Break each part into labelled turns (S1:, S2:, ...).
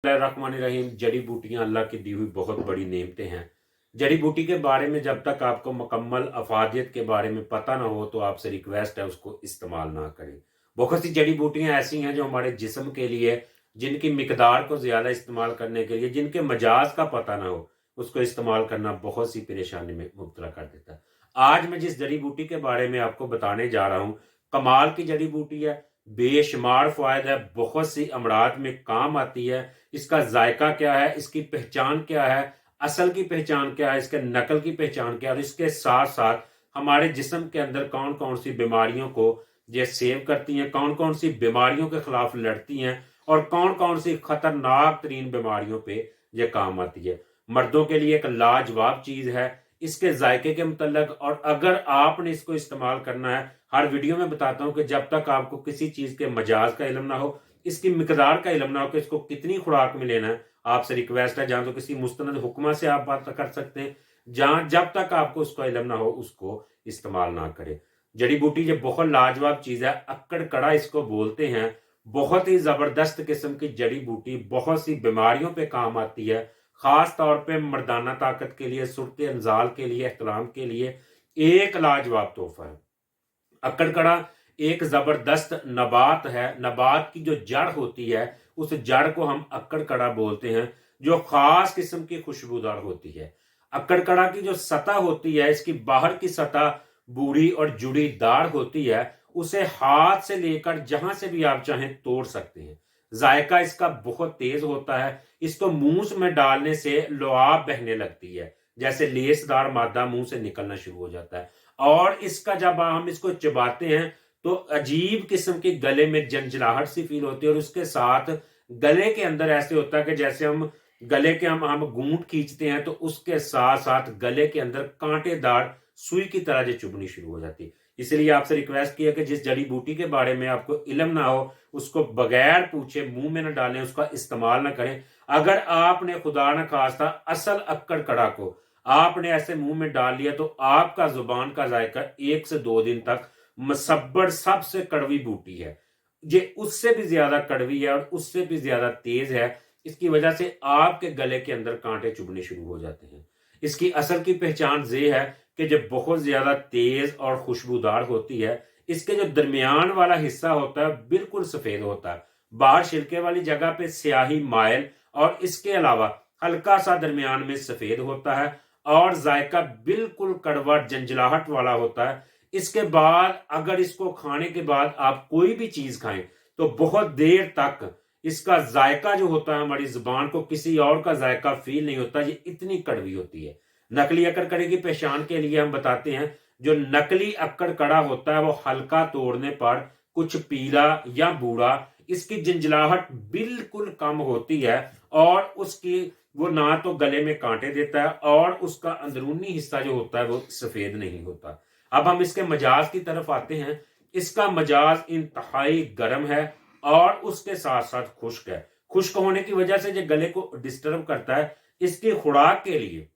S1: रहीम। जड़ी बूटियां अल्लाह की दी हुई बहुत बड़ी नेमतें हैं। जड़ी बूटी के बारे में जब तक आपको मुकम्मल अफादियत के बारे में पता ना हो तो आपसे रिक्वेस्ट है उसको इस्तेमाल ना करें। बहुत सी जड़ी बूटियां ऐसी हैं जो हमारे जिस्म के लिए, जिनकी मिकदार को ज़्यादा इस्तेमाल करने के लिए, जिनके मजाज का पता ना हो, उसको इस्तेमाल करना बहुत सी परेशानी में मुब्तला कर देता है। आज मैं जिस जड़ी बूटी के बारे में आपको बताने जा रहा हूँ, कमाल की जड़ी बूटी है, बेशुमार फ़ायदे है, बहुत सी अमराज में काम आती है। इसका जायका क्या है, इसकी पहचान क्या है, असल की पहचान क्या है, इसके नकल की पहचान क्या है, और इसके साथ साथ हमारे जिस्म के अंदर कौन कौन सी बीमारियों को ये सेव करती हैं, कौन कौन सी बीमारियों के खिलाफ लड़ती हैं, और कौन कौन सी खतरनाक तरीन बीमारियों पे ये काम आती है। मर्दों के लिए एक लाजवाब चीज है। इसके जायके के मुतल्लक, और अगर आपने इसको इस्तेमाल करना है, हर वीडियो में बताता हूं कि जब तक आपको किसी चीज के मजाज का इल्म ना हो, इसकी मिकदार का इल्म ना हो कि इसको कितनी खुराक में लेना है, आपसे रिक्वेस्ट है, जहां तो किसी मुस्तनद हुक्मा से आप बात कर सकते हैं, जहां जब तक आपको उसका इल्म ना हो उसको इस्तेमाल ना करें। जड़ी बूटी ये बहुत लाजवाब चीज है, अक्कड़ कड़ा इसको बोलते हैं। बहुत ही जबरदस्त किस्म की जड़ी बूटी, बहुत सी बीमारियों पे काम आती है, खास तौर पे मर्दाना ताकत के लिए, सुरते अंजाल के लिए, एहतराम के लिए एक लाजवाब तोहफा है। अक्कड़कड़ा एक जबरदस्त नबात है। नबात की जो जड़ होती है, उस जड़ को हम अक्कड़कड़ा बोलते हैं, जो खास किस्म की खुशबूदार होती है। अक्कड़कड़ा की जो सतह होती है, इसकी बाहर की सतह बूढ़ी और जुड़ीदार होती है। उसे हाथ से लेकर जहां से भी आप चाहें तोड़ सकते हैं। जायका इसका बहुत तेज होता है। इसको मुंह में डालने से लुआब बहने लगती है, जैसे लेसदार मादा मुंह से निकलना शुरू हो जाता है। और इसका जब हम इसको चबाते हैं तो अजीब किस्म की गले में जंजलाहट सी फील होती है, और उसके साथ गले के अंदर ऐसे होता है कि जैसे हम गले के हम घूंट खींचते हैं तो उसके साथ साथ गले के अंदर कांटेदार सुई की तरह जो चुभनी शुरू हो जाती है। इसलिए आपसे रिक्वेस्ट किया कि जिस जड़ी बूटी के बारे में आपको इल्म ना हो, उसको बगैर पूछे मुंह में न डालें, उसका इस्तेमाल ना करें। अगर आपने खुदा न खास्ता असल अक्कड़ कड़ा को आपने ऐसे मुंह में डाल लिया तो आपका जुबान का जायका 1 से 2 दिन तक, मसब्बड़ सबसे कड़वी बूटी है, ये उससे भी ज्यादा कड़वी है और उससे भी ज्यादा तेज है। इसकी वजह से आपके गले के अंदर कांटे चुभने शुरू हो जाते हैं। इसकी असल की पहचान ये है कि जब बहुत ज्यादा तेज और खुशबूदार होती है, इसके जो दरमियान वाला हिस्सा होता है बिल्कुल सफेद होता है, बाहर छिलके वाली जगह पे स्याही माइल, और इसके अलावा हल्का सा दरमियान में सफेद होता है, और जायका बिल्कुल कड़वा जंजलाहट वाला होता है। इसके बाद अगर इसको खाने के बाद आप कोई भी चीज खाएं तो बहुत देर तक इसका जायका जो होता है, हमारी जुबान को किसी और का जायका फील नहीं होता, ये इतनी कड़वी होती है। नकली अक्कड़ कड़े की पहचान के लिए हम बताते हैं, जो नकली अक्कड़ कड़ा होता है वो हल्का तोड़ने पर कुछ पीला या बूढ़ा, इसकी जंजलाहट बिल्कुल कम होती है, और उसकी वो ना तो गले में कांटे देता है, और उसका अंदरूनी हिस्सा जो होता है वो सफेद नहीं होता। अब हम इसके मजाज की तरफ आते हैं। इसका मजाज इंतहाई गर्म है और उसके साथ साथ खुश्क है। खुश्क होने की वजह से जो गले को डिस्टर्ब करता है, इसकी खुराक के लिए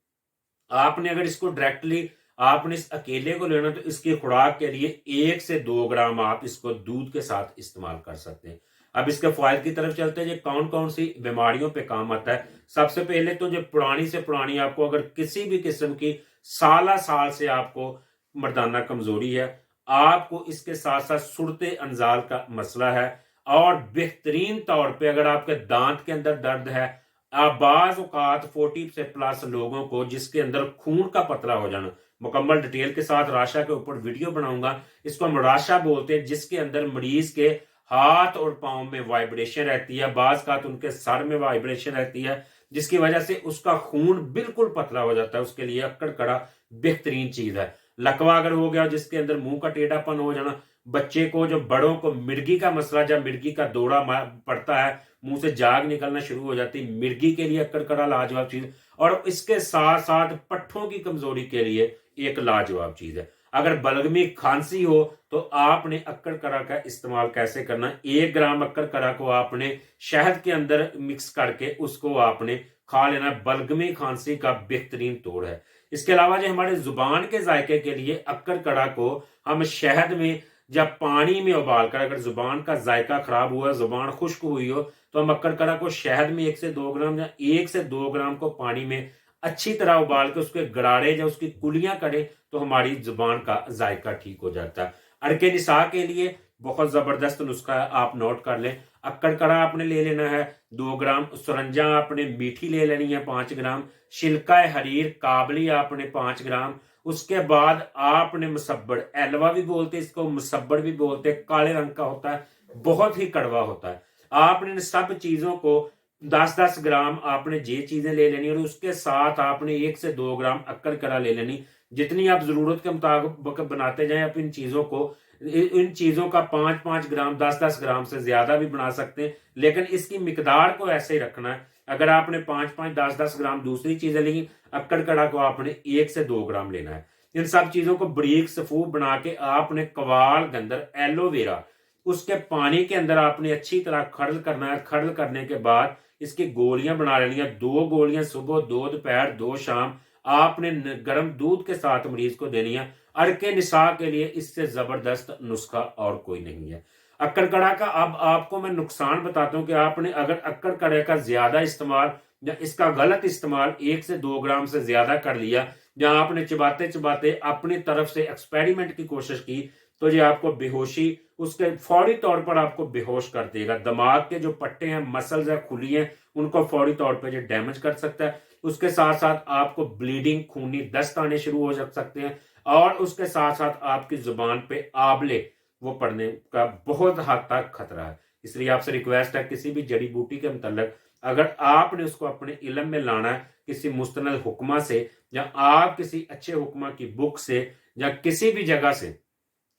S1: आपने अगर इसको डायरेक्टली आपने इस अकेले को लेना तो इसकी खुराक के लिए 1 से 2 ग्राम आप इसको दूध के साथ इस्तेमाल कर सकते हैं। अब इसके फायदे की तरफ चलते हैं, ये कौन कौन सी बीमारियों पे काम आता है। सबसे पहले तो जो पुरानी से पुरानी, आपको अगर किसी भी किस्म की साल से आपको मर्दाना कमजोरी है, आपको इसके साथ साथ सुरते अंजाल का मसला है, और बेहतरीन तौर पे अगर आपके दांत के अंदर दर्द है, बाज औकात 40 से प्लस लोगों को जिसके अंदर खून का पतला हो जाना, मुकम्मल डिटेल के साथ राशा के ऊपर वीडियो बनाऊंगा। इसको हम राशा बोलते हैं, जिसके अंदर मरीज के हाथ और पांव में वाइब्रेशन रहती है, बाज का उनके सर में वाइब्रेशन रहती है, जिसकी वजह से उसका खून बिल्कुल पतला हो जाता है। उसके लिए अक्कड़ कड़ा बेहतरीन चीज है। लकवा अगर हो गया जिसके अंदर मुंह का टेढ़ापन हो जाना, बच्चे को, जो बड़ों को मिर्गी का मसला, जब मिर्गी का दौरा पड़ता है, मुंह से जाग निकलना शुरू हो जाती है, मिर्गी के लिए अक्कड़ कड़ा लाजवाब चीज। और इसके साथ साथ पट्ठों की कमजोरी के लिए एक लाजवाब चीज है। अगर बलगमी खांसी हो तो आपने अक्कड़ कड़ा का इस्तेमाल कैसे करना, 1 ग्राम अक्कड़ कड़ा को आपने शहद के अंदर मिक्स करके उसको आपने खा लेना। बलगमी खांसी का बेहतरीन तोड़ है। इसके अलावा जो हमारे जुबान के जायके के लिए अक्कड़ कड़ा को हम शहद में जब पानी में उबाल कर, अगर जुबान का जायका खराब हुआ, जुबान खुश्क हुई हो, तो हम अक्कड़कड़ा को शहद में 1 से 2 ग्राम या 1 से 2 ग्राम को पानी में अच्छी तरह उबाल के उसके गरारे या उसकी कुलियां करें तो हमारी जुबान का जायका ठीक हो जाता है। अरके निसा के लिए बहुत जबरदस्त नुस्खा है, आप नोट कर लें। अक्कड़कड़ा आपने ले लेना है 2 ग्राम, सुरंजा आपने मीठी ले लेनी है 5 ग्राम, छिलका हरीर काबली आपने 5 ग्राम। उसके बाद आपने मुसब्बड़, एलवा भी बोलते हैं इसको, मुसब्बड़ भी बोलते हैं, काले रंग का होता है, बहुत ही कड़वा होता है। आपने इन सब चीजों को 10-10 ग्राम आपने ये चीजें ले लेनी और उसके साथ आपने 1 से 2 ग्राम अक्कड़कड़ा ले लेनी। जितनी आप जरूरत के मुताबिक बनाते जाएं आप इन चीजों को, इन चीजों का 5-5 ग्राम 10-10 ग्राम से ज्यादा भी बना सकते हैं, लेकिन इसकी मिकदार को ऐसे ही रखना है। अगर आपने 5-5 10-10 ग्राम दूसरी चीजें ली, अक्कड़कड़ा को आपने 1 से 2 ग्राम लेना है। इन सब चीजों को बारीक सफूफ बना के आपने कवाल के अंदर एलोवेरा उसके पानी के अंदर आपने अच्छी तरह खड़ल करना है। खड़ल करने के बाद इसकी गोलियां बना लेनी है, 2 गोलियां सुबह, 2 दोपहर, 2 शाम आपने गर्म दूध के साथ मरीज को देनी है। अरके निसा के लिए इससे जबरदस्त नुस्खा और कोई नहीं है। अक्कड़कड़ा का अब आपको मैं नुकसान बताता हूं कि आपने अगर अक्कड़कड़े का ज्यादा इस्तेमाल या इसका गलत इस्तेमाल 1 से 2 ग्राम से ज्यादा कर लिया, या आपने चबाते चबाते अपनी तरफ से एक्सपेरिमेंट की कोशिश की, तो ये आपको बेहोशी, उसके फौरी तौर पर आपको बेहोश कर देगा। दिमाग के जो पट्टे हैं, मसल्स हैं, खुली हैं, उनको फौरी तौर पर ये डैमेज कर सकता है। उसके साथ साथ आपको ब्लीडिंग, खूनी दस्त आने शुरू हो सकते हैं, और उसके साथ साथ आपकी जुबान पे आबले वो पड़ने का बहुत हद तक खतरा है। इसलिए आपसे रिक्वेस्ट है, किसी भी जड़ी बूटी के मुतल्लिक अगर आपने उसको अपने इल्म में लाना है, किसी मुस्तनद हुक्मा से या आप किसी अच्छे हुक्मा की बुक से या किसी भी जगह से,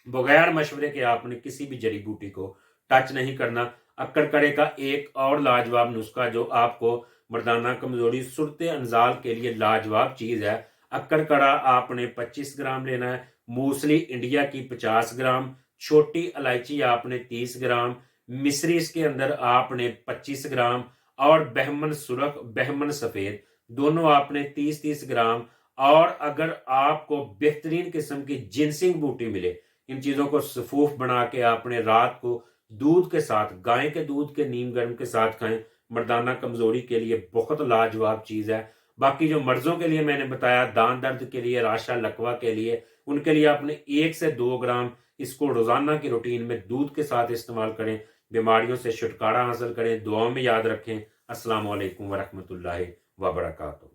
S1: बगैर मशवरे के आपने किसी भी जड़ी बूटी को टच नहीं करना। अक्कड़कड़े का एक और लाजवाब नुस्खा जो आपको मर्दाना कमजोरी, सुरते अंजाल के लिए लाजवाब चीज है। अक्कड़कड़ा आपने 25 ग्राम लेना है, मूसली इंडिया की 50 ग्राम, छोटी इलायची आपने 30 ग्राम, मिश्री इसके अंदर आपने 25 ग्राम, और बहमन सुरख, बहमन सफेद दोनों आपने 30-30 ग्राम। और अगर आपको बेहतरीन किस्म की जिनसिंग बूटी मिले, इन चीजों को सफूफ बना के आपने रात को दूध के साथ, गाय के दूध के नीम गर्म के साथ खाएं। मर्दाना कमजोरी के लिए बहुत लाजवाब चीज है। बाकी जो मर्जों के लिए मैंने बताया, दान दर्द के लिए, राशा लकवा के लिए, उनके लिए आपने 1 से 2 ग्राम इसको रोजाना की रूटीन में दूध के साथ इस्तेमाल करें। बीमारियों से छुटकारा हासिल करें। दुआओं में याद रखें। अस्सलाम वालेकुम वरहमतुल्लाहि वबरकातुहू।